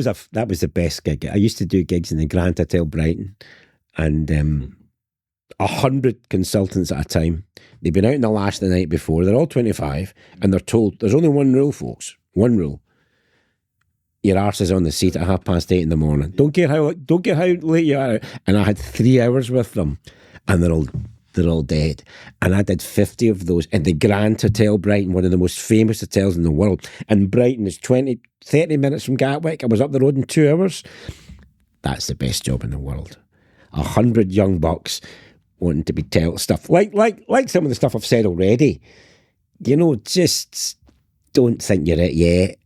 was the best gig. I used to do gigs in the Grand Hotel Brighton, and 100 consultants at a time. They've been out in the last the night before. They're all 25, and they're told there's only one rule, folks. One rule: your arse is on the seat at 8:30 in the morning. Don't care how late you are. And I had 3 hours with them, and they're all dead. And I did 50 of those in the Grand Hotel Brighton, one of the most famous hotels in the world. And Brighton is 30 minutes from Gatwick. I was up the road in 2 hours. That's the best job in the world. 100 young bucks wanting to be told stuff like some of the stuff I've said already. You know, just don't think you're it yet.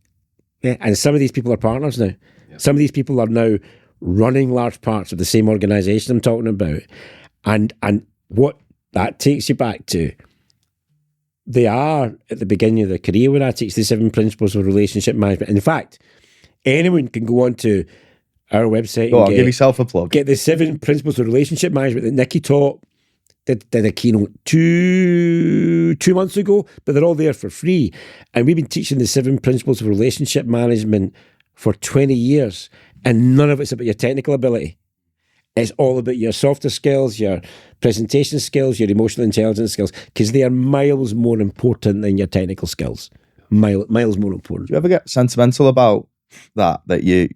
Yeah. And some of these people are partners now. Yep. Some of these people are now running large parts of the same organisation I'm talking about. And what that takes you back to, they are at the beginning of their career when I teach the 7 principles of relationship management. In fact, anyone can go on to our website and give yourself a plug. Get the 7 principles of relationship management that Nikki taught. Did a keynote two months ago, but they're all there for free. And we've been teaching the 7 principles of relationship management for 20 years, and none of it's about your technical ability. It's all about your softer skills, your presentation skills, your emotional intelligence skills, because they are miles more important than your technical skills. Miles more important. Do you ever get sentimental about that you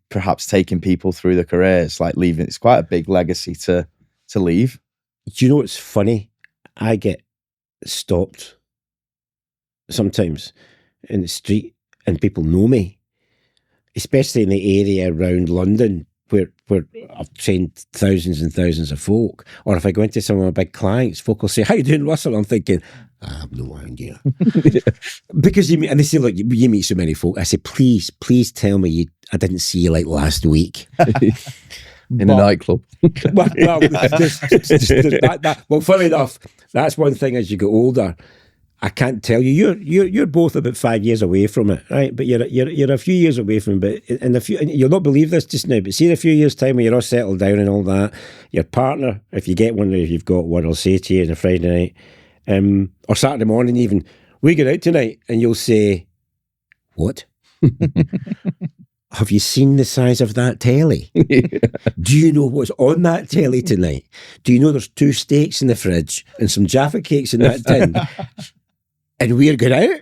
perhaps taking people through their careers, like leaving? It's quite a big legacy to leave. Do you know what's funny? I get stopped sometimes in the street and people know me, especially in the area around London where I've trained thousands and thousands of folk. Or if I go into some of my big clients, folk will say, "How you doing, Russell?" I'm thinking, I have no idea. Because and they say, "Look, you meet so many folk." I say, please tell me I didn't see you like last week. In a nightclub. Well, funny enough, that's one thing as you get older. I can't tell you. You're both about 5 years away from it, right? But you're a few years away from it. But and you'll not believe this just now, but see in a few years' time when you're all settled down and all that, your partner, if you get one, if you've got one, will say to you on a Friday night, or Saturday morning even, "We get out tonight," and you'll say, "What?" "Have you seen the size of that telly? Do you know what's on that telly tonight? Do you know there's 2 steaks in the fridge and some Jaffa cakes in that tin? And we're going out?"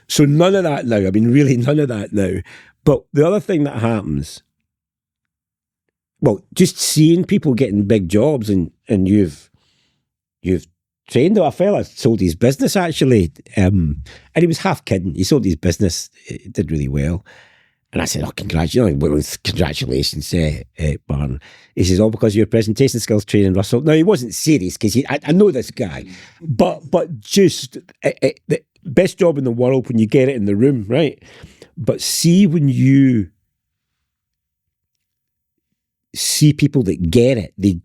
So none of that now. I mean, really none of that now. But the other thing that happens, well, just seeing people getting big jobs and you've trained a fella sold his business actually, and he was half kidding. He sold his business, it did really well. And I said, "Oh, congratulations, Barn." He says, "All because of your presentation skills training, Russell." Now, he wasn't serious because I know this guy, but just the best job in the world when you get it in the room, right? But see when you see people that get it, they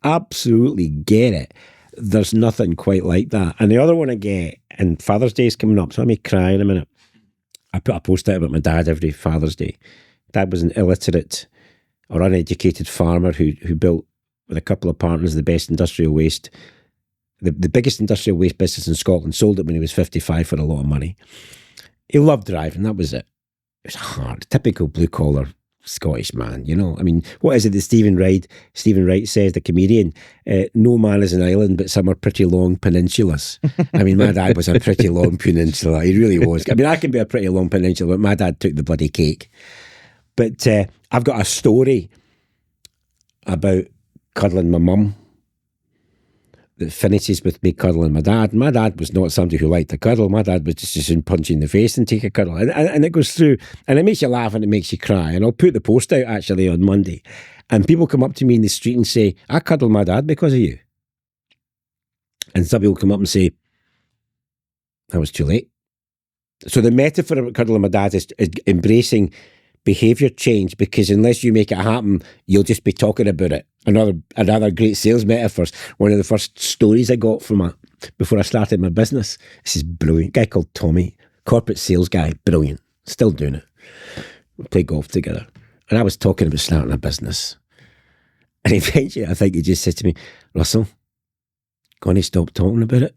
absolutely get it. There's nothing quite like that. And the other one I get, and Father's Day is coming up, so I may cry in a minute. I put a post out about my dad every Father's Day. Dad was an illiterate or uneducated farmer who built, with a couple of partners, the best industrial waste, the biggest industrial waste business in Scotland, sold it when he was 55 for a lot of money. He loved driving, that was it. It was hard, typical blue-collar Scottish man, you know. I mean, what is it that Stephen Wright says, the comedian? No man is an island, but some are pretty long peninsulas. I mean, my dad was a pretty long peninsula. He really was. I mean, I can be a pretty long peninsula, but my dad took the bloody cake. But I've got a story about cuddling my mum that finishes with me cuddling my dad. My dad was not somebody who liked to cuddle. My dad was just in punch in the face and take a cuddle. And it goes through, and it makes you laugh and it makes you cry. And I'll put the post out actually on Monday. And people come up to me in the street and say, "I cuddled my dad because of you." And some people come up and say, "I was too late." So the metaphor about cuddling my dad is embracing behaviour change, because unless you make it happen, you'll just be talking about it. Another great sales metaphor. One of the first stories I got from before I started my business. This is brilliant. A guy called Tommy, corporate sales guy, brilliant. Still doing it. We play golf together. And I was talking about starting a business. And eventually, I think he just said to me, "Russell, gonna stop talking about it?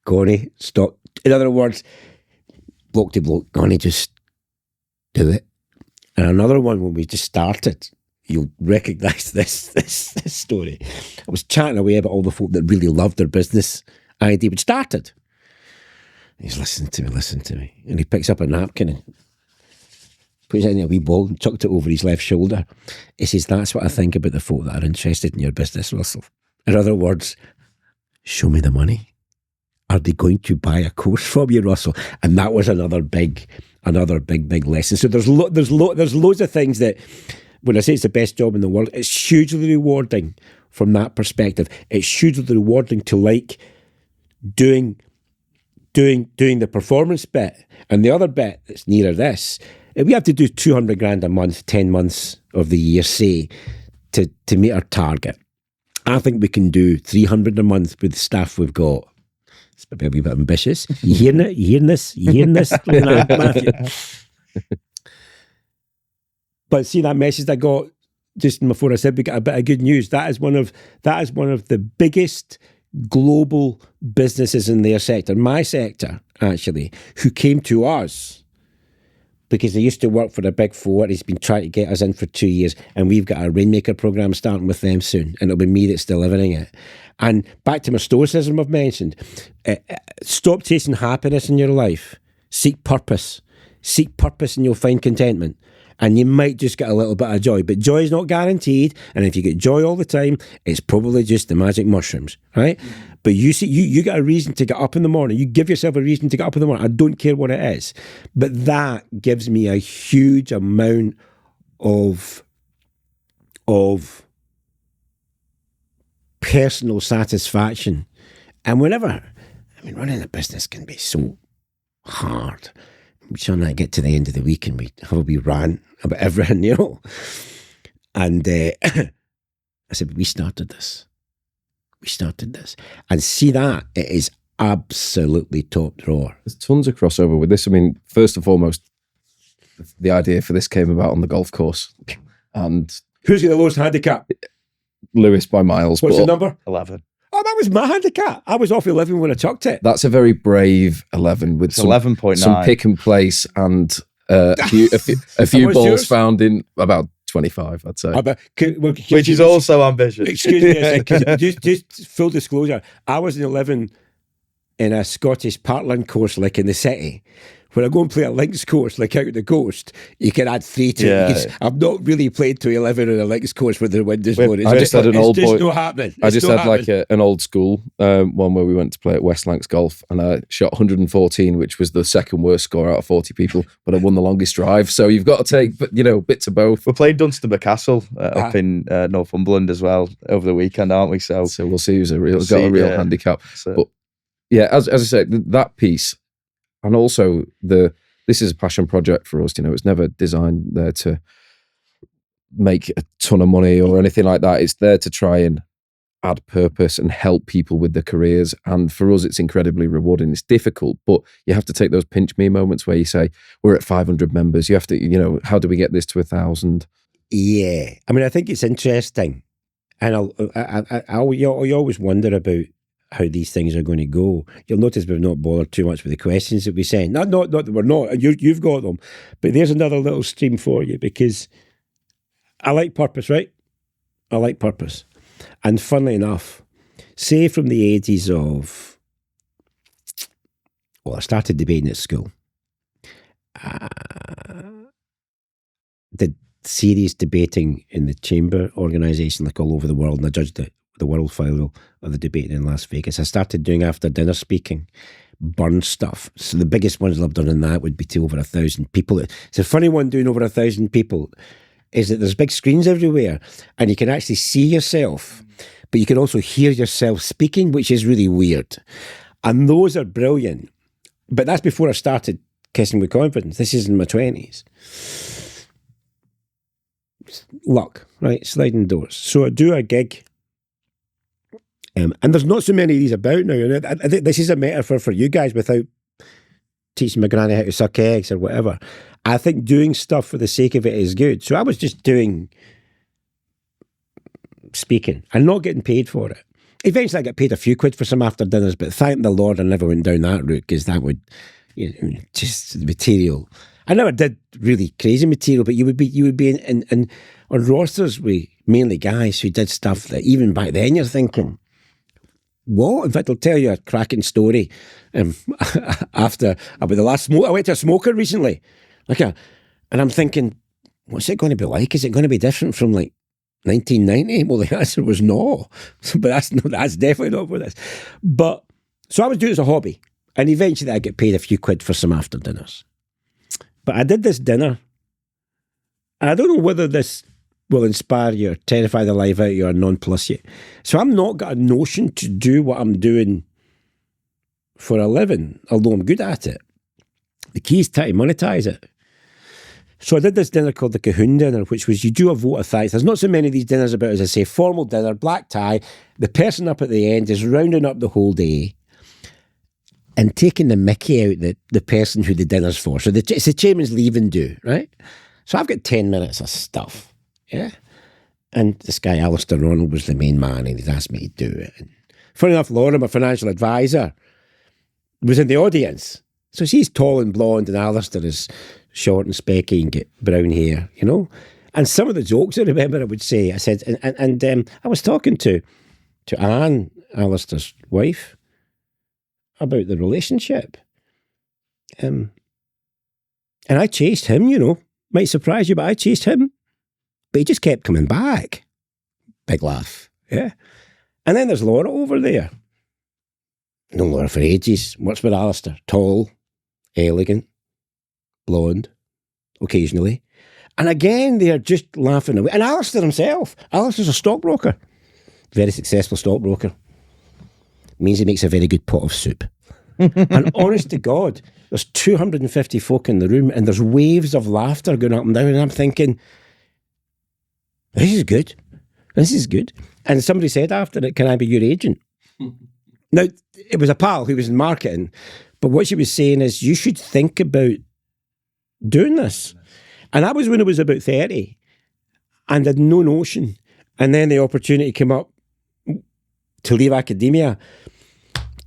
Gonna stop." In other words, bloke to bloke, gonna just do it. And another one when we just started, you'll recognise this story. I was chatting away about all the folk that really loved their business idea, which started. He's listening to me. And he picks up a napkin and puts it in a wee bowl and chucked it over his left shoulder. He says, that's what I think about the folk that are interested in your business, Russell. In other words, show me the money. Are they going to buy a course from you, Russell? And that was another big lesson. So there's loads of things that, when I say it's the best job in the world, it's hugely rewarding from that perspective. It's hugely rewarding to like doing the performance bit. And the other bit that's nearer this, if we have to do 200 grand a month, 10 months of the year, say, to meet our target, I think we can do 300 a month with the staff we've got. It's maybe a wee bit ambitious. You hearing it? You hearing this? You hearing this? Matthew? But see that message I got just before I said we got a bit of good news. That is one of the biggest global businesses in their sector, my sector actually, who came to us because they used to work for the Big Four. He's been trying to get us in for 2 years, and we've got a Rainmaker program starting with them soon, and it'll be me that's delivering it. And back to my stoicism I've mentioned, stop chasing happiness in your life. Seek purpose. Seek purpose and you'll find contentment. And you might just get a little bit of joy, but joy is not guaranteed. And if you get joy all the time, it's probably just the magic mushrooms, right? Mm-hmm. But you see, you get a reason to get up in the morning. You give yourself a reason to get up in the morning. I don't care what it is, but that gives me a huge amount of personal satisfaction. And running a business can be so hard. We shall not get to the end of the week and we have a wee rant about everything, And I said, we started this. And see that, it is absolutely top drawer. There's tons of crossover with this. I mean, first and foremost, the idea for this came about on the golf course. And who's got the lowest handicap? Lewis by miles. What's the number? 11. Oh, that was my handicap. I was off 11 when I chucked it. That's a very brave 11 with 11.9. Some pick and place and a few balls yours? Found in about 25, I'd say. Which is also ambitious. Excuse me a second. Just full disclosure, I was in 11 in a Scottish Parkland course like in the city. When I go and play a links course like out the coast, you can add 3 to it. I've not really played to 11 on a links course with the wind is blowing. I just had an old boy. It's just not happening. I just had like an old school one where we went to play at West Lancs Golf and I shot 114, which was the second worst score out of 40 people, but I won the longest drive. So you've got to take, bits of both. We're playing Dunstable Castle up in Northumberland as well over the weekend, aren't we? So we'll see who's got a real handicap. But yeah, as I said, that piece. And also, this is a passion project for us. It's never designed there to make a ton of money or anything like that. It's there to try and add purpose and help people with their careers. And for us, it's incredibly rewarding. It's difficult, but you have to take those pinch me moments where you say, we're at 500 members. You have to, how do we get this to 1,000? Yeah. I mean, I think it's interesting. And you always wonder about how these things are going to go. You'll notice we've not bothered too much with the questions that we send. Not that we're not. You've got them. But there's another little stream for you because I like purpose, right? I like purpose. And funnily enough, say from the ages of, I started debating at school. Did serious debating in the chamber organisation like all over the world, and I judged the world final of the debate in Las Vegas. I started doing after dinner speaking, burn stuff. So the biggest ones I've done in that would be to over 1,000 people. It's a funny one doing over 1,000 people is that there's big screens everywhere and you can actually see yourself, but you can also hear yourself speaking, which is really weird. And those are brilliant. But that's before I started Kissing with Confidence. This is in my 20s. Luck, right? Sliding doors. So I do a gig. And there's not so many of these about now. I think this is a metaphor for you guys without teaching my granny how to suck eggs or whatever. I think doing stuff for the sake of it is good. So I was just doing speaking and not getting paid for it. Eventually I got paid a few quid for some after dinners, but thank the Lord I never went down that route because that would, just material. I never did really crazy material, but you would be in on rosters with mainly guys who did stuff that even back then you're thinking, what? In fact, I'll tell you a cracking story. After about the last smoke, I went to a smoker recently, and I'm thinking, what's it going to be like? Is it going to be different from like 1990? Well, the answer was no. But that's definitely not for this. But so I was doing it as a hobby, and eventually I get paid a few quid for some after dinners. But I did this dinner, and I don't know whether this will inspire you or terrify the life out of you or nonplus you. So I'm not got a notion to do what I'm doing for a living, although I'm good at it. The key is to monetize it. So I did this dinner called the Cahoon dinner, which was you do a vote of thanks. There's not so many of these dinners about, as I say, formal dinner, black tie. The person up at the end is rounding up the whole day and taking the mickey out the person who the dinner's for. So it's the chairman's leave and do, right? So I've got 10 minutes of stuff. Yeah. And this guy, Alistair Ronald, was the main man, and he'd asked me to do it. And funny enough, Laura, my financial advisor, was in the audience. So she's tall and blonde, and Alistair is short and specky and get brown hair, you know? And some of the jokes I remember I would say, I said, and I was talking to Anne, Alistair's wife, about the relationship. And I chased him, you know. Might surprise you, but I chased him. But he just kept coming back. Big laugh, yeah. And then there's Laura over there. Known Laura for ages. Works with Alistair. Tall, elegant, blonde, occasionally. And again, they're just laughing away. And Alistair himself. Alistair's a stockbroker. Very successful stockbroker. Means he makes a very good pot of soup. And honest to God, there's 250 folk in the room, and there's waves of laughter going up and down, and I'm thinking, this is good. This is good. And somebody said after it, can I be your agent? Now, it was a pal who was in marketing, but what she was saying is, you should think about doing this. And that was when I was about 30 and had no notion. And then the opportunity came up to leave academia,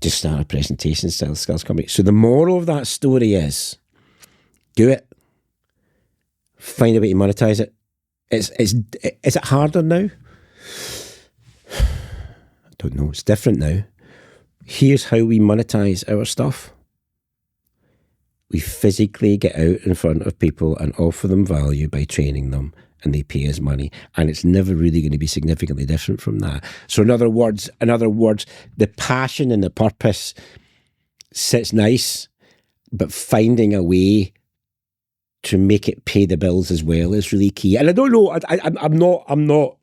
just start a presentation skills company. So the moral of that story is, do it. Find a way to monetize it. Is it harder now? I don't know. It's different now. Here's how we monetize our stuff. We physically get out in front of people and offer them value by training them, and they pay us money. And it's never really going to be significantly different from that. So in other words, the passion and the purpose sits nice, but finding a way to make it pay the bills as well is really key. And I don't know, I'm not,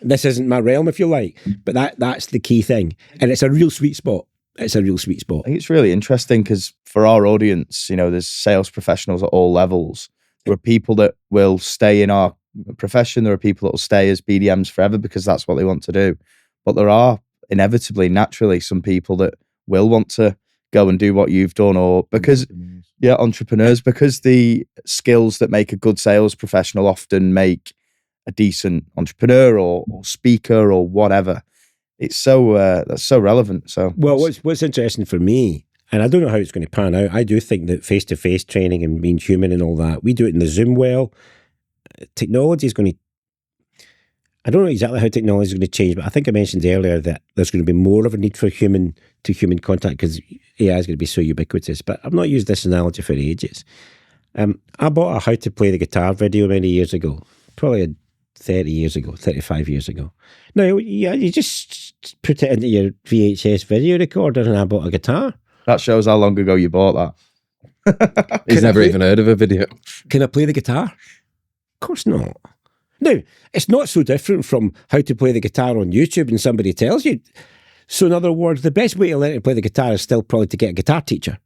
this isn't my realm, if you like, but that's the key thing. And it's a real sweet spot. It's a real sweet spot. I think it's really interesting because for our audience, you know, there's sales professionals at all levels. There are people that will stay in our profession. There are people that will stay as BDMs forever because that's what they want to do. But there are inevitably, naturally, some people that will want to go and do what you've done, or because, entrepreneurs, because the skills that make a good sales professional often make a decent entrepreneur or speaker or whatever. It's so that's so relevant. So, well, what's interesting for me, and I don't know how it's going to pan out, I do think that face-to-face training and being human and all that, we do it in the Zoom well. Technology is going to, I don't know exactly how technology is going to change, but I think I mentioned earlier that there's going to be more of a need for human-to-human contact because AI is going to be so ubiquitous. But I've not used this analogy for ages. I bought a how to play the guitar video many years ago, probably 30 years ago, 35 years ago. Now, yeah, you just put it into your VHS video recorder and I bought a guitar. That shows how long ago you bought that. He's never even heard of a video. Can I play the guitar? Of course not. Now, it's not so different from how to play the guitar on YouTube and somebody tells you. So in other words, the best way to learn to play the guitar is still probably to get a guitar teacher.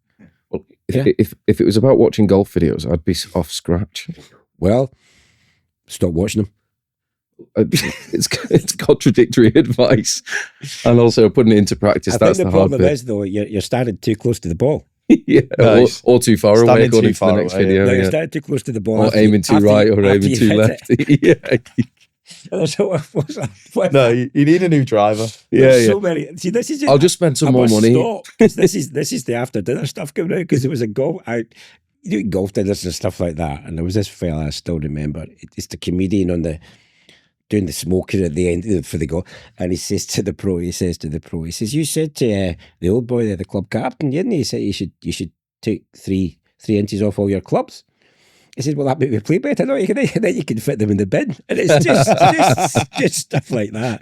Well, if it was about watching golf videos, I'd be off scratch. Well, stop watching them. It's contradictory advice, and also putting it into practice. That's the hard bit. The problem is, though, you're standing too close to the ball. Yeah, nice. or too far away, according to the next video. No, you're standing too close to the ball. Or aiming too right or aiming too left. Yeah. No, you need a new driver. There's so many. See, this is. I'll just spend some more money. Stop, this is the after dinner stuff coming out, because there was a golf. You do golf dinners and stuff like that, and there was this fella I still remember. It's the comedian doing the smoking at the end for the golf, and he says to the pro, he says, you said to the old boy there, the club captain, didn't he? He said you should take 3 inches off all your clubs. He said, well, that make me play better. No, then you can fit them in the bin. And it's just stuff like that.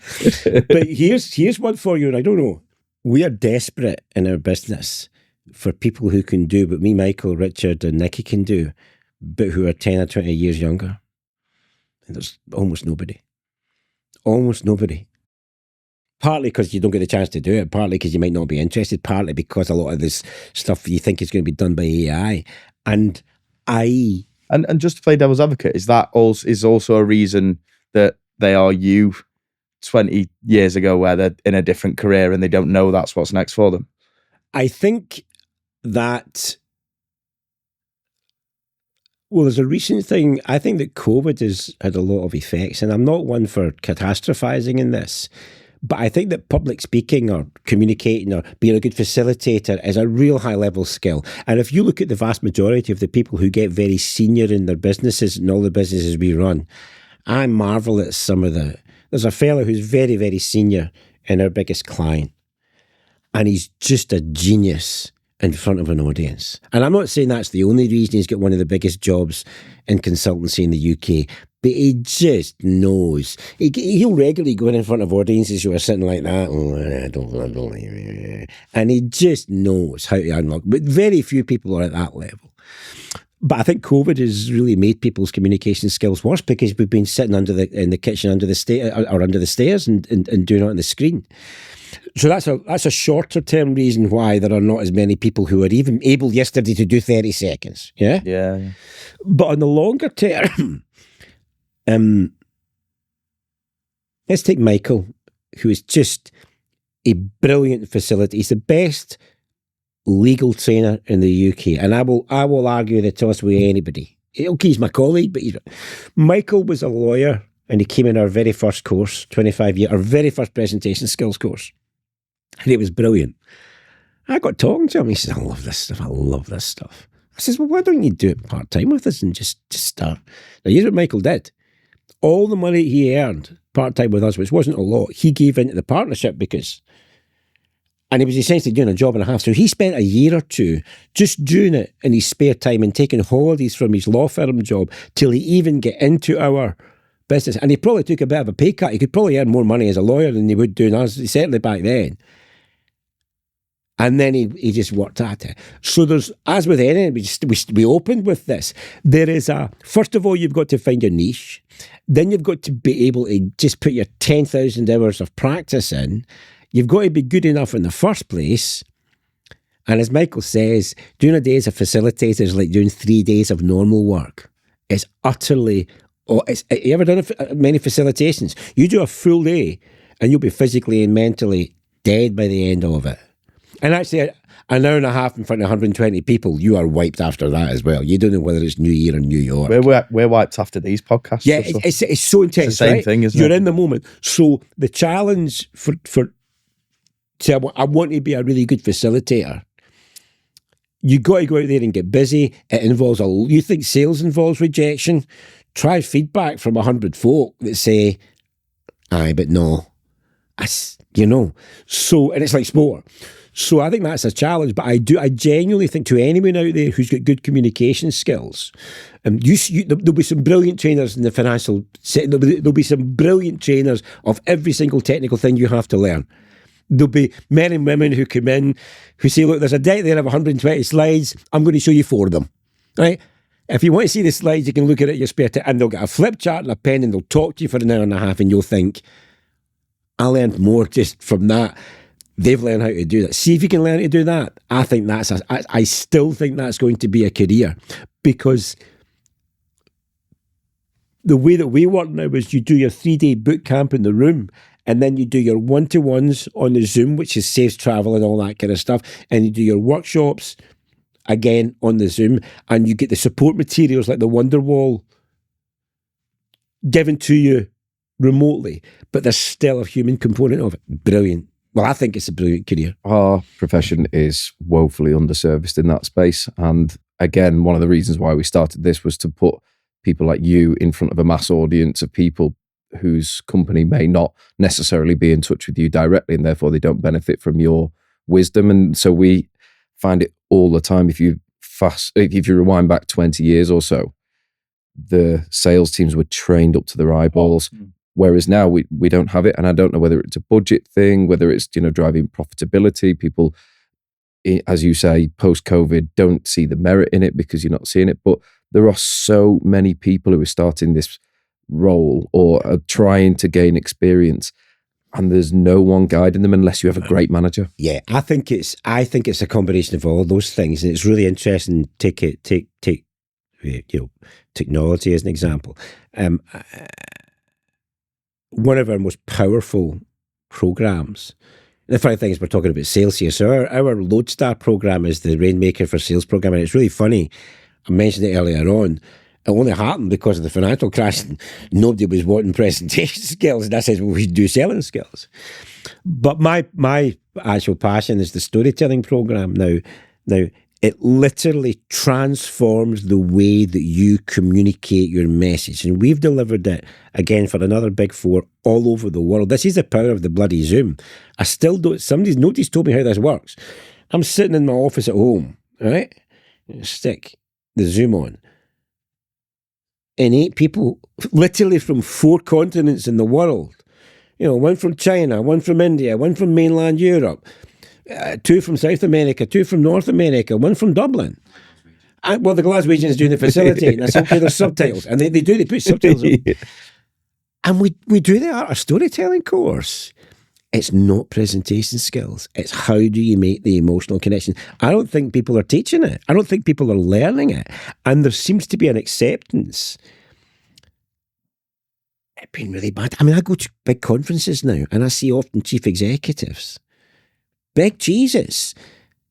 But here's one for you, and I don't know. We are desperate in our business for people who can do what me, Michael, Richard, and Nicky can do, but who are 10 or 20 years younger. And there's almost nobody. Almost nobody. Partly because you don't get the chance to do it, partly because you might not be interested, partly because a lot of this stuff you think is going to be done by AI. And just to play devil's advocate, is also a reason that they are you 20 years ago, where they're in a different career and they don't know that's what's next for them? I think that, well, there's a recent thing. I think that COVID has had a lot of effects, and I'm not one for catastrophizing in this, but I think that public speaking or communicating or being a good facilitator is a real high-level skill. And if you look at the vast majority of the people who get very senior in their businesses and all the businesses we run, I marvel at some of the... There's a fellow who's very, very senior in our biggest client, and he's just a genius in front of an audience. And I'm not saying that's the only reason he's got one of the biggest jobs in consultancy in the UK, but he just knows. He'll regularly go in front of audiences who are sitting like that, and he just knows how to unlock. But very few people are at that level. But I think COVID has really made people's communication skills worse, because we've been sitting in the kitchen under the stairs and doing it on the screen. So that's a shorter term reason why there are not as many people who are even able yesterday to do 30 seconds. Yeah. Yeah. But on the longer term, let's take Michael, who is just a brilliant facilitator. He's the best legal trainer in the UK, and I will argue the toss with anybody. Okay, he's my colleague, but Michael was a lawyer, and he came in our very first course, 25-year, our very first presentation skills course, and it was brilliant. I got talking to him. He says, I love this stuff. I says, well, why don't you do it part-time with us and just start? Now, here's what Michael did. All the money he earned part-time with us, which wasn't a lot, he gave into the partnership and he was essentially doing a job and a half. So he spent a year or two just doing it in his spare time and taking holidays from his law firm job till he even get into our business. And he probably took a bit of a pay cut. He could probably earn more money as a lawyer than he would do now, certainly back then. And then he just worked at it. So there's, as with anything, we opened with this. There is first of all, you've got to find your niche. Then you've got to be able to just put your 10,000 hours of practice in. You've got to be good enough in the first place. And as Michael says, doing a day as a facilitator is like doing 3 days of normal work. It's utterly... you ever done many facilitations? You do a full day and you'll be physically and mentally dead by the end of it. And actually, an hour and a half in front of 120 people, you are wiped after that as well. You don't know whether it's New Year or New York. We're wiped after these podcasts. Yeah, it's so intense. It's the same thing, isn't it? You're in the moment. So the challenge I want to be a really good facilitator. You got to go out there and get busy. It involves you think sales involves rejection? Try feedback from 100 folk that say, aye, but no. So, and it's like sport. So I think that's a challenge, but I genuinely think to anyone out there who's got good communication skills, there'll be some brilliant trainers in the financial sector. There'll be some brilliant trainers of every single technical thing you have to learn. There'll be men and women who come in who say, look, there's a deck there of 120 slides. I'm going to show you 4 of them, right? If you want to see the slides, you can look at it at your spare time, and they'll get a flip chart and a pen, and they'll talk to you for an hour and a half, and you'll think, I learned more just from that. They've learned how to do that. See if you can learn how to do that. I still think that's going to be a career, because the way that we work now is you do your 3-day boot camp in the room, and then you do your one-to-ones on the Zoom, which saves travel and all that kind of stuff, and you do your workshops again on the Zoom, and you get the support materials like the Wonderwall given to you remotely, but there's still a human component of it. Brilliant. Well, I think it's a brilliant career. Our profession is woefully underserviced in that space. And again, one of the reasons why we started this was to put people like you in front of a mass audience of people whose company may not necessarily be in touch with you directly, and therefore they don't benefit from your wisdom. And so we find it all the time. If you rewind back 20 years or so, the sales teams were trained up to their eyeballs. Whereas now we don't have it. And I don't know whether it's a budget thing, whether it's, driving profitability. People, as you say, post-COVID don't see the merit in it because you're not seeing it. But there are so many people who are starting this role or are trying to gain experience, and there's no one guiding them unless you have a great manager. Yeah, I think it's a combination of all those things. And it's really interesting. Take technology as an example. One of our most powerful programs. The funny thing is, we're talking about sales here. So our Lodestar program is the Rainmaker for sales program, and it's really funny. I mentioned it earlier on. It only happened because of the financial crash, and nobody was wanting presentation skills, and I said, well, we should do selling skills. But my actual passion is the storytelling program now. Now, it literally transforms the way that you communicate your message. And we've delivered it, again, for another big four all over the world. This is the power of the bloody Zoom. I still don't, nobody's told me how this works. I'm sitting in my office at home, right? Stick the Zoom on. And 8 people, literally from 4 continents in the world, one from China, one from India, one from mainland Europe, 2 from South America, 2 from North America, 1 from Dublin. And, well, the Glaswegians doing the facility, and it's okay, there's subtitles, and they put subtitles on. And we do the art of storytelling course. It's not presentation skills. It's how do you make the emotional connection. I don't think people are teaching it. I don't think people are learning it. And there seems to be an acceptance. It's been really bad. I mean, I go to big conferences now, and I see often chief executives. Big Jesus.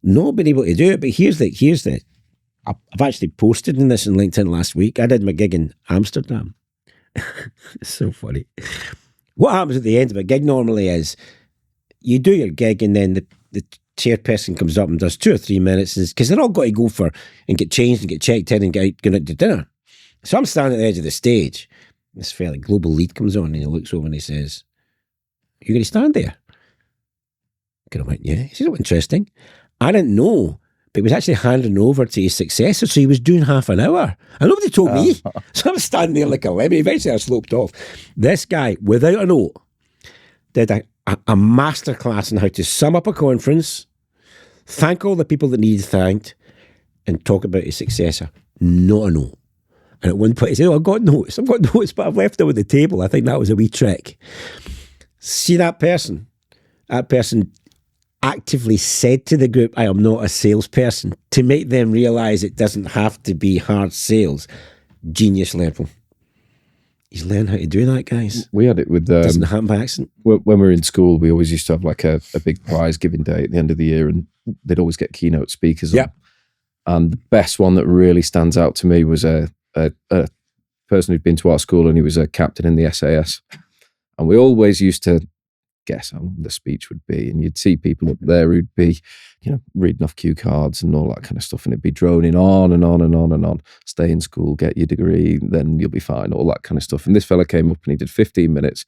Not been able to do it, but here's the I've actually posted in this on LinkedIn last week. I did my gig in Amsterdam. It's so funny. What happens at the end of a gig normally is you do your gig, and then the chairperson comes up and does 2 or 3 minutes, because they're all got to go and get changed and get checked in and get out to dinner. So I'm standing at the edge of the stage. This fella, global lead, comes on and he looks over and he says, "You going to stand there?" I went, "Yeah." He says, "Oh, interesting." I didn't know, but he was actually handing over to his successor, so he was doing half an hour. And nobody told me. So I'm standing there like a lemon. Eventually I sloped off. This guy, without a note, did a masterclass on how to sum up a conference, thank all the people that needed thanked, and talk about his successor. Not a note. And at one point he said, "Oh, I've got notes, but I've left them on the table." I think that was a wee trick. See that person? That person actively said to the group, "I am not a salesperson," to make them realise it doesn't have to be hard sales. Genius level. He's learned how to do that, guys. We had it with... doesn't happen by accident. When we were in school, we always used to have like a big prize giving day at the end of the year, and they'd always get keynote speakers on. And the best one that really stands out to me was a person who'd been to our school, and he was a captain in the SAS. And we always used to guess how long the speech would be, and you'd see people up there who'd be, reading off cue cards and all that kind of stuff, and it'd be droning on and on and on and on. Stay in school, get your degree, then you'll be fine, all that kind of stuff. And this fella came up and he did 15 minutes,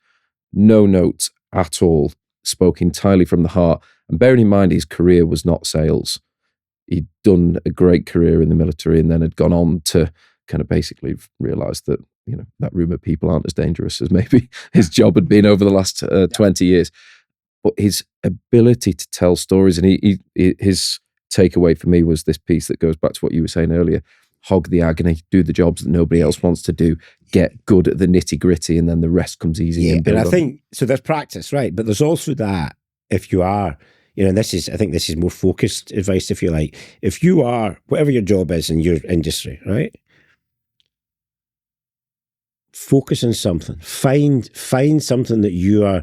no notes at all, spoke entirely from the heart. And bearing in mind, his career was not sales. He'd done a great career in the military and then had gone on to kind of basically realised that that room of people aren't as dangerous as maybe his job had been over the last 20 years. But his ability to tell stories, and his takeaway for me was this piece that goes back to what you were saying earlier: hog the agony, do the jobs that nobody else wants to do, get good at the nitty gritty, and then the rest comes easy. Yeah, and I think, so there's practice, right? But there's also that, if you are, I think this is more focused advice, if you like. If you are, whatever your job is in your industry, right? Focus on something. Find something that you are.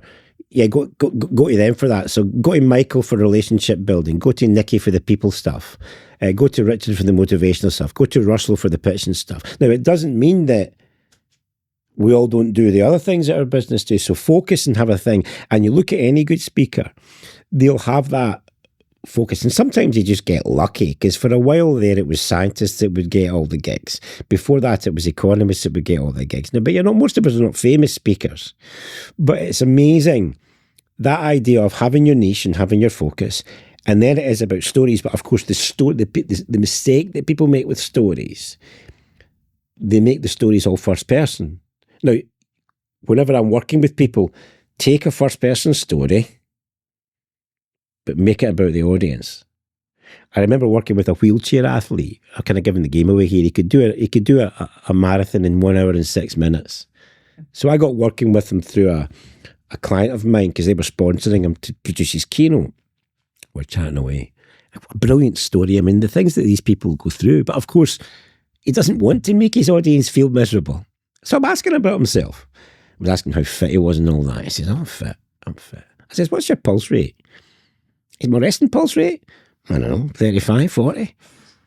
Yeah, go to them for that. So go to Michael for relationship building. Go to Nikki for the people stuff. Go to Richard for the motivational stuff. Go to Russell for the pitching stuff. Now, it doesn't mean that we all don't do the other things that our business do. So focus and have a thing. And you look at any good speaker, they'll have that focus. And sometimes you just get lucky, because for a while there, it was scientists that would get all the gigs. Before that, it was economists that would get all the gigs. Now, but most of us are not famous speakers. But it's amazing, that idea of having your niche and having your focus. And then it is about stories. But of course, the mistake that people make with stories, they make the stories all first person. Now, whenever I'm working with people, take a first person story, but make it about the audience. I remember working with a wheelchair athlete. I'm kind of giving the game away here. He could do a marathon in 1 hour and 6 minutes. So I got working with him through a client of mine, because they were sponsoring him to produce his keynote. We're chatting away. A brilliant story. I mean, the things that these people go through. But of course, he doesn't want to make his audience feel miserable. So I'm asking him about himself. I was asking how fit he was and all that. He says, I'm fit. I says, what's your pulse rate? Is my resting pulse rate? I don't know, 35, 40.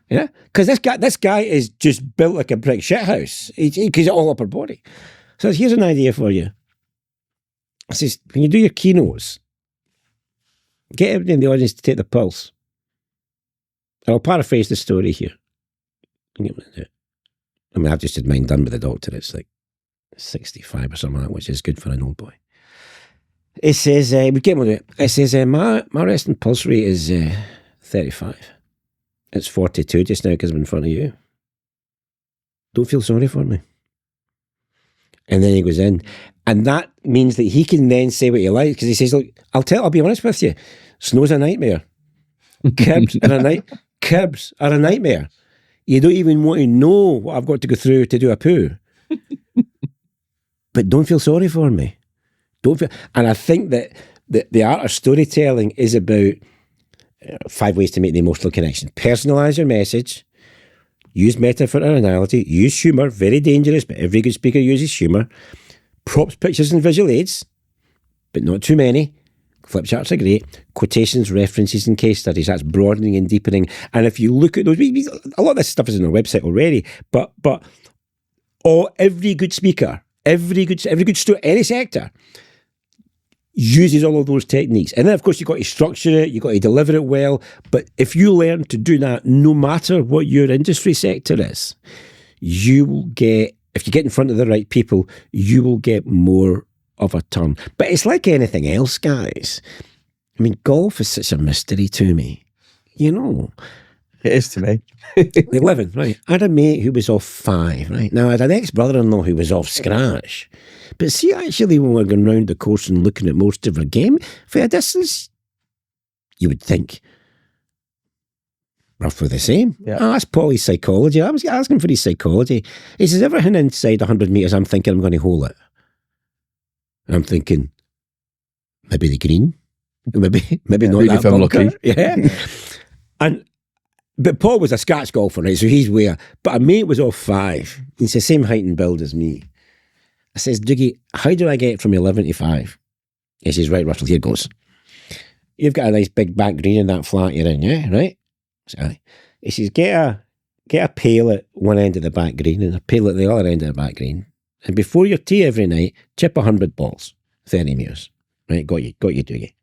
Yeah? Because this guy is just built like a brick shithouse. He's all upper body. So here's an idea for you. I says, when you do your keynotes, get everybody in the audience to take the pulse. I'll paraphrase the story here. I mean, I've just had mine done with the doctor. It's like 65 or something like that, which is good for an old boy. It says, we get on it. It says, my resting pulse rate is 35. It's 42 just now because I'm in front of you. Don't feel sorry for me. And then he goes in. And that means that he can then say what he likes, because he says, look, I'll be honest with you. Snow's a nightmare. Kibs are a nightmare. You don't even want to know what I've got to go through to do a poo. But don't feel sorry for me. And I think that the art of storytelling is about 5 ways to make the emotional connection. Personalise your message. Use metaphor and analogy. Use humour. Very dangerous, but every good speaker uses humour. Props, pictures and visual aids, but not too many. Flipcharts are great. Quotations, references and case studies. That's broadening and deepening. And if you look at those, a lot of this stuff is on our website already, but every good speaker, every good story, any sector, uses all of those techniques. And then, of course, you've got to structure it, you've got to deliver it well. But if you learn to do that, no matter what your industry sector is, you will get, if you get in front of the right people, you will get more of a turn. But it's like anything else, guys. I mean, golf is such a mystery to me. You know. It is to me. 11, right. I had a mate who was off 5, right. Now, I had an ex-brother-in-law who was off scratch. But see, actually, when we're going round the course and looking at most of our game, for a distance, you would think roughly the same. Yeah. I asked Paul his psychology. I was asking for his psychology. He says, everything inside 100 metres, I'm thinking I'm going to hole it. And I'm thinking, maybe the green, maybe not really that bunker. Lucky. Yeah. But Paul was a Scotch golfer, right? So he's where. But a mate was off 5. He's the same height and build as me. I says, Dougie, how do I get from 11 to 5? He says, right, Russell, here goes. You've got a nice big back green in that flat you're in, yeah, right? So he says, get a pail at one end of the back green and a pail at the other end of the back green. And before your tee every night, chip 100 balls, 30 metres. Right, got you, Dougie.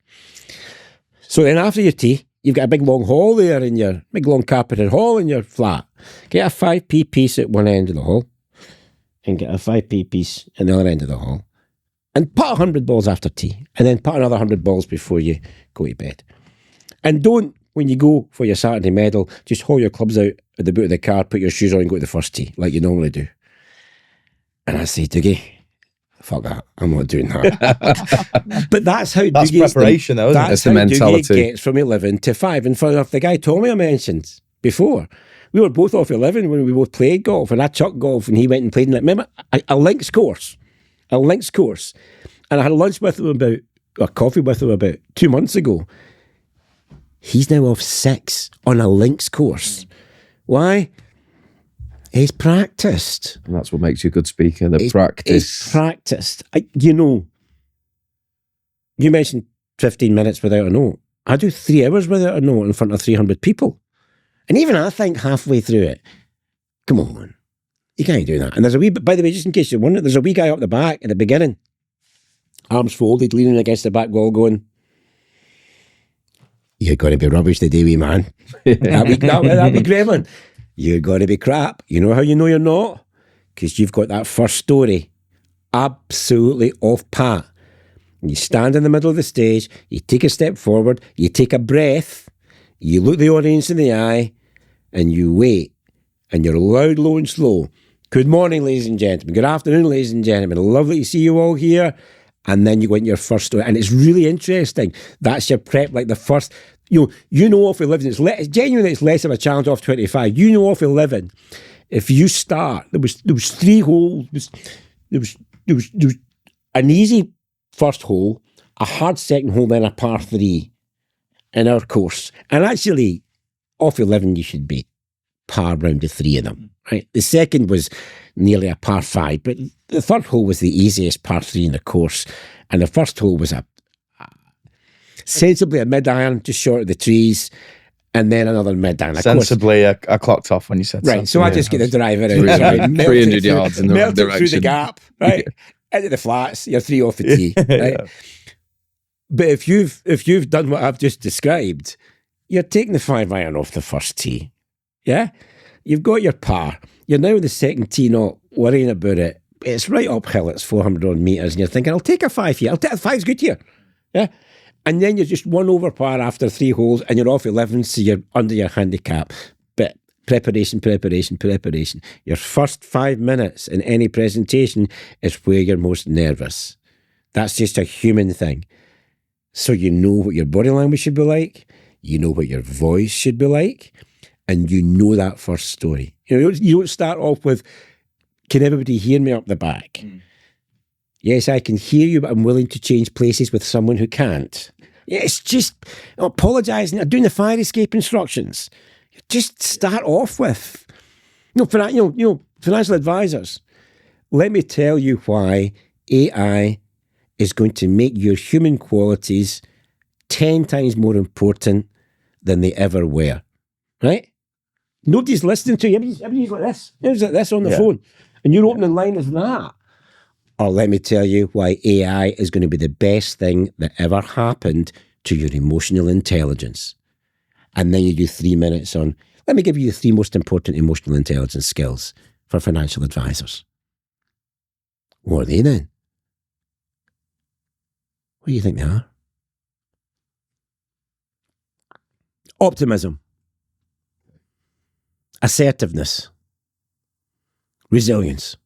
So then after your tee, you've got a big long hall there in your, big long carpeted hall in your flat. Get a 5p piece at one end of the hall and get a 5p piece at the other end of the hall. And put 100 balls after tee. And then put another 100 balls before you go to bed. And don't, when you go for your Saturday medal, just haul your clubs out at the boot of the car, put your shoes on and go to the first tee, like you normally do. And I say, Dougie, fuck that, I'm not doing that. But that's how that's Dougie's preparation, though, isn't it? That's the mentality. Dougie gets from 11 to 5. And funny enough, the guy Tommy I mentioned before, we were both off 11 when we both played golf, and I chucked golf and he went and played in it. Remember, a links course. And I had a lunch with him a coffee with him about 2 months ago. He's now off 6 on a links course. Why? He's practiced. And that's what makes you a good speaker, the practice. He's practiced. You mentioned 15 minutes without a note. I do 3 hours without a note in front of 300 people. And even I think halfway through it, come on. You can't do that. And there's a wee, by the way, just in case you're wondering, there's a wee guy up the back at the beginning, arms folded, leaning against the back wall going, you're going to be rubbish today, wee man. That wee gremlin. You're going to be crap. You know how you know you're not? Because you've got that first story absolutely off pat. And you stand in the middle of the stage, you take a step forward, you take a breath, you look the audience in the eye, and you wait. And you're loud, low, and slow. Good morning, ladies and gentlemen. Good afternoon, ladies and gentlemen. Lovely to see you all here. And then you go into your first story. And it's really interesting. That's your prep, like the first, you know off 11. It's genuinely, it's less of a challenge off 25. You know off 11. If you start, there was 3 holes. There was an easy first hole, a hard second hole, then a par 3 in our course. And actually, off 11, you should be par round to 3 of them, right? The second was nearly a par 5, but the third hole was the easiest par 3 in the course, and the first hole was sensibly a mid-iron, just short of the trees, and then another mid-iron. Sensibly, I clocked off when you said right, so I just get the driver out, 300 yards in the wrong direction. Through the gap, right? Into the flats, you're 3 off the tee, right? Yeah. But if you've done what I've just described, you're taking the 5-iron off the first tee. Yeah, you've got your par. You're now in the second tee, not worrying about it. It's right uphill. It's 400 odd meters, and you're thinking, "I'll take a 5 here. I'll take a 5's good here." Yeah, and then you're just 1 over par after 3 holes, and you're off 11, so you're under your handicap. But preparation. Your first 5 minutes in any presentation is where you're most nervous. That's just a human thing. So you know what your body language should be like. You know what your voice should be like. And you know that first story. You don't start off with, can everybody hear me up the back? Yes, I can hear you, but I'm willing to change places with someone who can't. Yeah, it's just apologising, doing the fire escape instructions. Just start off with, financial advisors. Let me tell you why AI is going to make your human qualities 10 times more important than they ever were. Right? Nobody's listening to you. Everybody's like this. Everybody's like this on the phone. And your opening line is that. Or let me tell you why AI is going to be the best thing that ever happened to your emotional intelligence. And then you do 3 minutes on, let me give you the 3 most important emotional intelligence skills for financial advisors. What are they then? What do you think they are? Optimism. Assertiveness, resilience.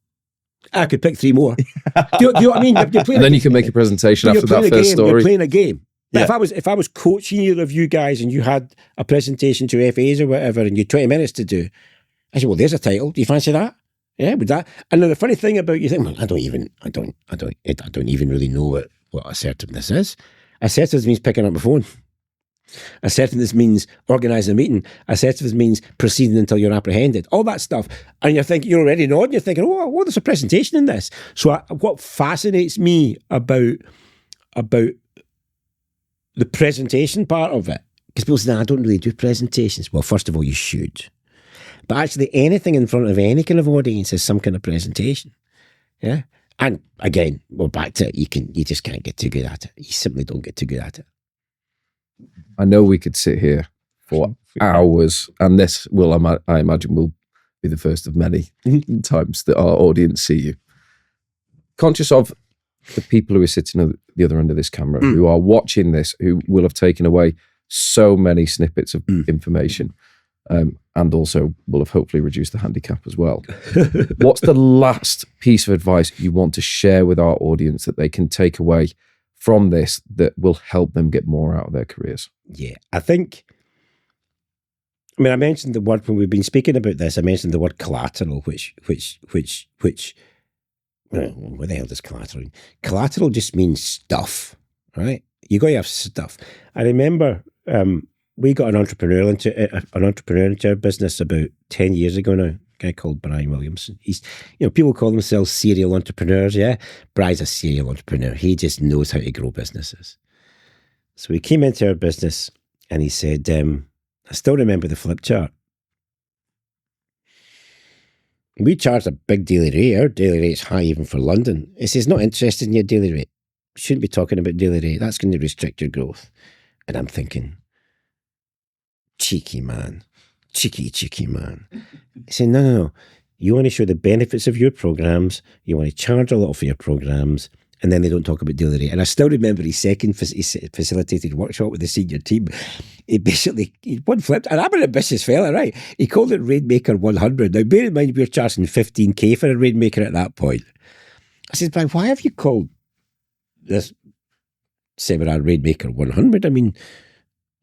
I could pick 3 more. Do you know what I mean? And then you can make a presentation after that first story. You're playing a game. Yeah. If I was coaching either of you guys and you had a presentation to FAs or whatever, and you had 20 minutes to do, I said, "Well, there's a title. Do you fancy that?" Yeah, would that? And then the funny thing about you think, well, I don't even really know what assertiveness is. Assertiveness means picking up the phone. Assertiveness means organising a meeting. Assertiveness means proceeding until you're apprehended. All that stuff. And you're already nodding. You're thinking, oh, there's a presentation in this. So what fascinates me about the presentation part of it, because people say, I don't really do presentations. Well, first of all, you should. But actually, anything in front of any kind of audience is some kind of presentation. Yeah. And again, well, back to it, you just can't get too good at it. You simply don't get too good at it. I know we could sit here for hours, and this will, I imagine, will be the first of many times that our audience see you. Conscious of the people who are sitting at the other end of this camera, who are watching this, who will have taken away so many snippets of information, and also will have hopefully reduced the handicap as well. What's the last piece of advice you want to share with our audience that they can take away from this that will help them get more out of their careers? Yeah, I mentioned the word when we've been speaking about this. I mentioned the word collateral, which what the hell does collateral mean? Collateral just means stuff, right? You got to have stuff. I remember we got an entrepreneur into our business about 10 years ago now. A guy called Brian Williamson. He's, people call themselves serial entrepreneurs. Yeah, Brian's a serial entrepreneur. He just knows how to grow businesses. So he came into our business and he said, I still remember the flip chart. We charge a big daily rate. Our daily rate's high even for London. He says, not interested in your daily rate. Shouldn't be talking about daily rate. That's going to restrict your growth. And I'm thinking, cheeky man. Cheeky man. He said, no. You want to show the benefits of your programs. You want to charge a lot for your programs. And then they don't talk about daily rate. And I still remember his second facilitated workshop with the senior team. He one flipped, and I'm an ambitious fella, right? He called it Rainmaker 100. Now, bear in mind, we were charging 15k for a Rainmaker at that point. I said, Brian, why have you called this seminar Rainmaker 100? I mean,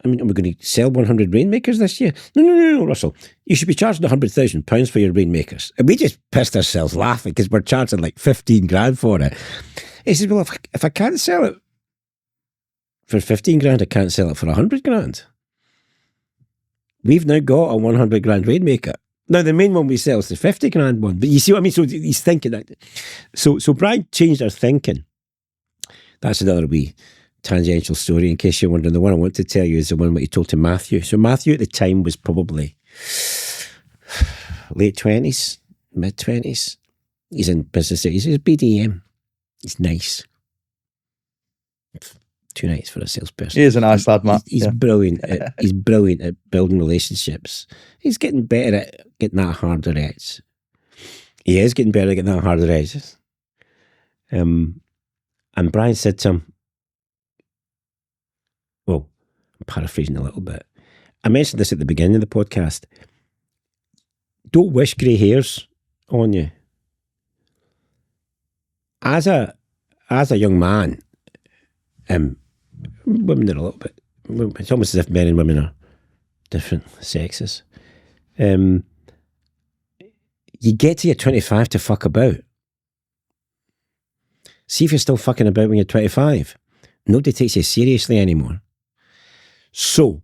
are we going to sell 100 Rainmakers this year? No, Russell. You should be charging £100,000 for your Rainmakers. And we just pissed ourselves laughing because we're charging like 15 grand for it. He says, well, if I can't sell it for 15 grand, I can't sell it for 100 grand. We've now got a 100 grand Rainmaker. Now, the main one we sell is the 50 grand one. But you see what I mean? So he's thinking that. So Brian changed our thinking. That's another wee tangential story, in case you're wondering. The one I want to tell you is the one that he told to Matthew. So Matthew at the time was probably late 20s, mid 20s. He's in business. He's BDM. He's nice. Too nice for a salesperson. He is a nice lad, Matt. He's brilliant. He's brilliant at building relationships. He's getting better at getting that harder edge. He is getting better at getting that harder edge. And Brian said to him, well, I'm paraphrasing a little bit. I mentioned this at the beginning of the podcast. Don't wish grey hairs on you. As a young man, women are a little bit, it's almost as if men and women are different sexes. You get to your 25 to fuck about. See if you're still fucking about when you're 25. Nobody takes you seriously anymore. So,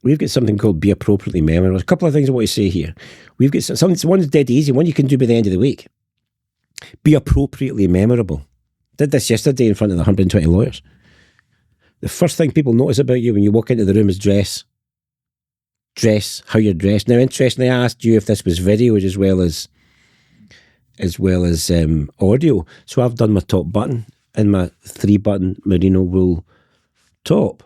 we've got something called Be Appropriately Memorable. There's a couple of things I want to say here. We've got something, one's dead easy, one you can do by the end of the week. Be appropriately memorable. Did this yesterday in front of the 120 lawyers. The first thing people notice about you when you walk into the room is dress. Dress, how you're dressed. Now, interestingly, I asked you if this was video as well as audio. So I've done my top button and my 3-button merino wool top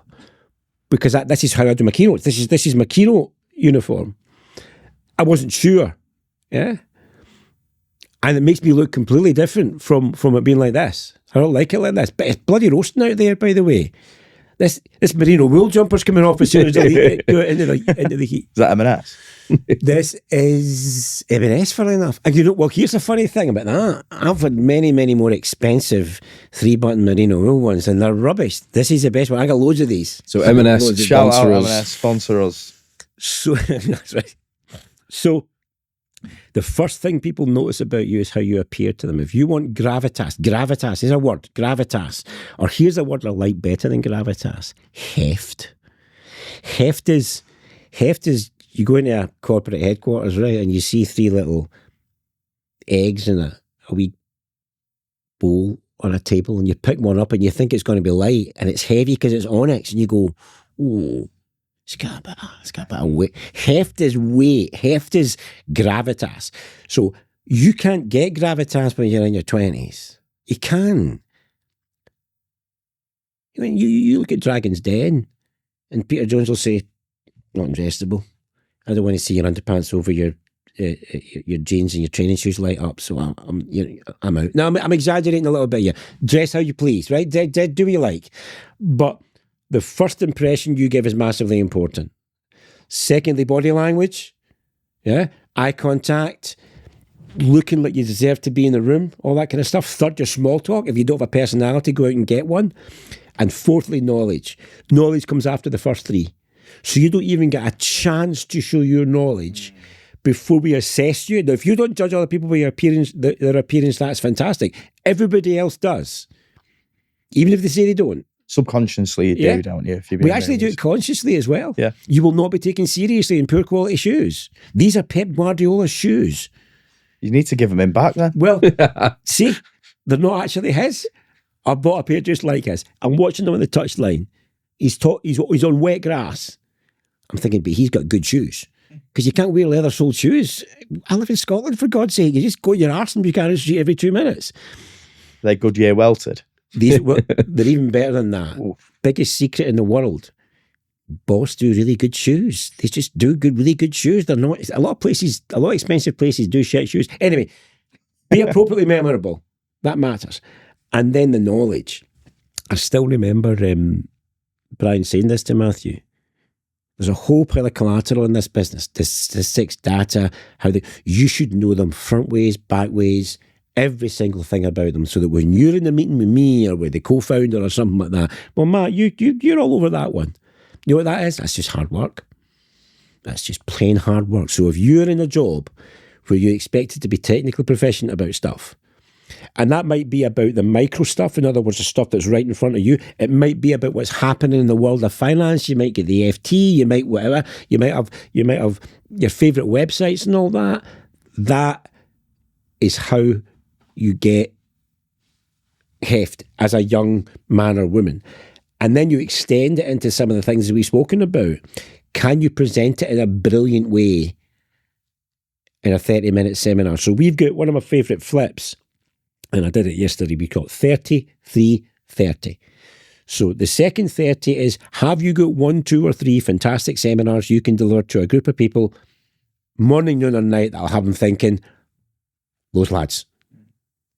because this is how I do my keynotes. This is my keynote uniform. I wasn't sure, yeah. And it makes me look completely different from it being like this. I don't like it like this. But it's bloody roasting out there, by the way. This merino wool jumper's coming off as soon as I do it into the heat. Is that M&S? This is M&S, funny enough. And here's the funny thing about that. I've had many, many more expensive 3-button merino wool ones, and they're rubbish. This is the best one. I got loads of these. So M&S, shout out M&S, sponsor us. So, that's right. So, the first thing people notice about you is how you appear to them. If you want gravitas is a word, gravitas. Or here's a word I like better than gravitas, heft. Heft is, you go into a corporate headquarters, right, and you see 3 little eggs in a wee bowl on a table, and you pick one up and you think it's going to be light, and it's heavy because it's onyx, and you go, oh, it's got a bit of weight. Heft is weight. Heft is gravitas. So you can't get gravitas when you're in your 20s. You can. I mean, you look at Dragon's Den, and Peter Jones will say, not ingestible. I don't want to see your underpants over your jeans and your training shoes light up, so I'm out. Now, I'm exaggerating a little bit here. Dress how you please, right? Do what you like. But the first impression you give is massively important. Secondly, body language, yeah, eye contact, looking like you deserve to be in the room, all that kind of stuff. Third, your small talk. If you don't have a personality, go out and get one. And fourthly, knowledge. Knowledge comes after the first 3. So you don't even get a chance to show your knowledge before we assess you. Now, if you don't judge other people by their appearance, that's fantastic. Everybody else does, even if they say they don't. Subconsciously you do, don't you? We actually do it consciously as well. Yeah. You will not be taken seriously in poor quality shoes. These are Pep Guardiola's shoes. You need to give them in back then. Well, see, they're not actually his. I bought a pair just like his. I'm watching them on the touchline. He's on wet grass. I'm thinking, but he's got good shoes. because you can't wear leather-soled shoes. I live in Scotland, for God's sake. You just go to your arse in Buchanan Street every 2 minutes. They're Goodyear welted. They're even better than that. Ooh. Biggest secret in the world. Boss do really good shoes. They just do really good shoes. They're not, a lot of expensive places do shit shoes. Anyway, be appropriately memorable. That matters. And then the knowledge. I still remember Brian saying this to Matthew. There's a whole pile of collateral in this business. The statistics, data, you should know them front ways, back ways, every single thing about them, so that when you're in the meeting with me or with the co-founder or something like that, well, Matt, you're all over that one. You know what that is? That's just hard work. That's just plain hard work. So if you're in a job where you're expected to be technically proficient about stuff, and that might be about the micro stuff, in other words, the stuff that's right in front of you. It might be about what's happening in the world of finance. You might get the FT, you might whatever. You might have your favourite websites and all that. That is how you get heft as a young man or woman. And then you extend it into some of the things that we've spoken about. Can you present it in a brilliant way in a 30-minute seminar? So we've got one of my favourite flips, and I did it yesterday. We call it 30-3-30. So the second 30 is, have you got 1, 2, or 3 fantastic seminars you can deliver to a group of people, morning, noon, or night, that'll have them thinking, those lads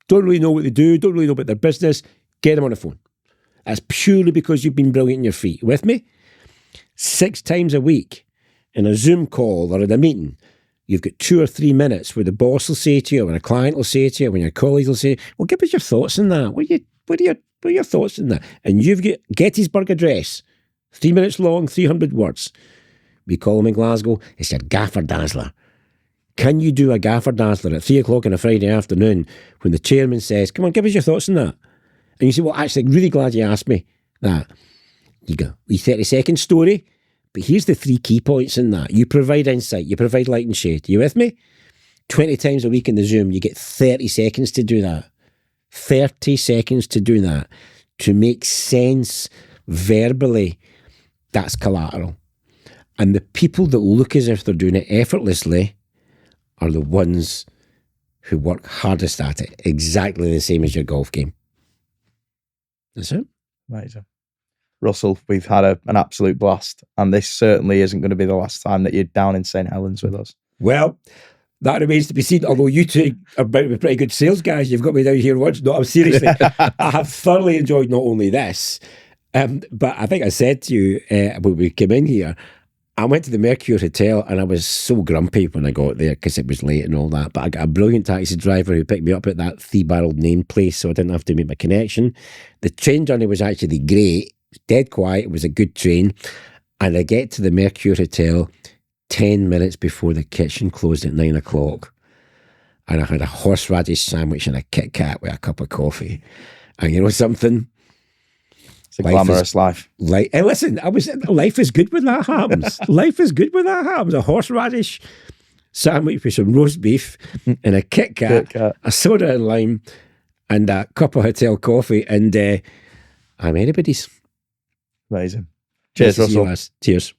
don't really know what they do, don't really know about their business, get them on the phone. That's purely because you've been brilliant in your feet. With me? 6 times a week in a Zoom call or in a meeting, you've got 2 or 3 minutes where the boss will say to you, or when a client will say to you, or when your colleagues will say, well, give us your thoughts on that. What are your thoughts on that? And you've got Gettysburg Address, 3 minutes long, 300 words. We call them in Glasgow, it's your gaffer dazzler. Can you do a gaffer dazzler at 3 o'clock on a Friday afternoon when the chairman says, come on, give us your thoughts on that? And you say, well, actually, really glad you asked me that. You go, 30-second story, but here's the 3 key points in that. You provide insight, you provide light and shade. Are you with me? 20 times a week in the Zoom, you get 30 seconds to do that. 30 seconds to do that. To make sense verbally, that's collateral. And the people that look as if they're doing it effortlessly are the ones who work hardest at it. Exactly the same as your golf game. That's it. Amazing. Russell, we've had an absolute blast, and this certainly isn't going to be the last time that you're down in St. Helens with us. Well, that remains to be seen, although you two are about to be pretty good sales guys. You've got me down here once. No, I'm seriously. I have thoroughly enjoyed not only this, but I think I said to you when we came in here, I went to the Mercure Hotel and I was so grumpy when I got there because it was late and all that. But I got a brilliant taxi driver who picked me up at that 3-barreled name place, so I didn't have to make my connection. The train journey was actually great, dead quiet. It was a good train. And I get to the Mercure Hotel 10 minutes before the kitchen closed at 9 o'clock. And I had a horseradish sandwich and a Kit Kat with a cup of coffee. And you know something? It's a glamorous life. Listen, life is good when that happens. Life is good when that happens. A horseradish sandwich with some roast beef and a Kit Kat, a soda and lime, and a cup of hotel coffee, and I'm anybody's. Amazing. Cheers, Russell. Cheers.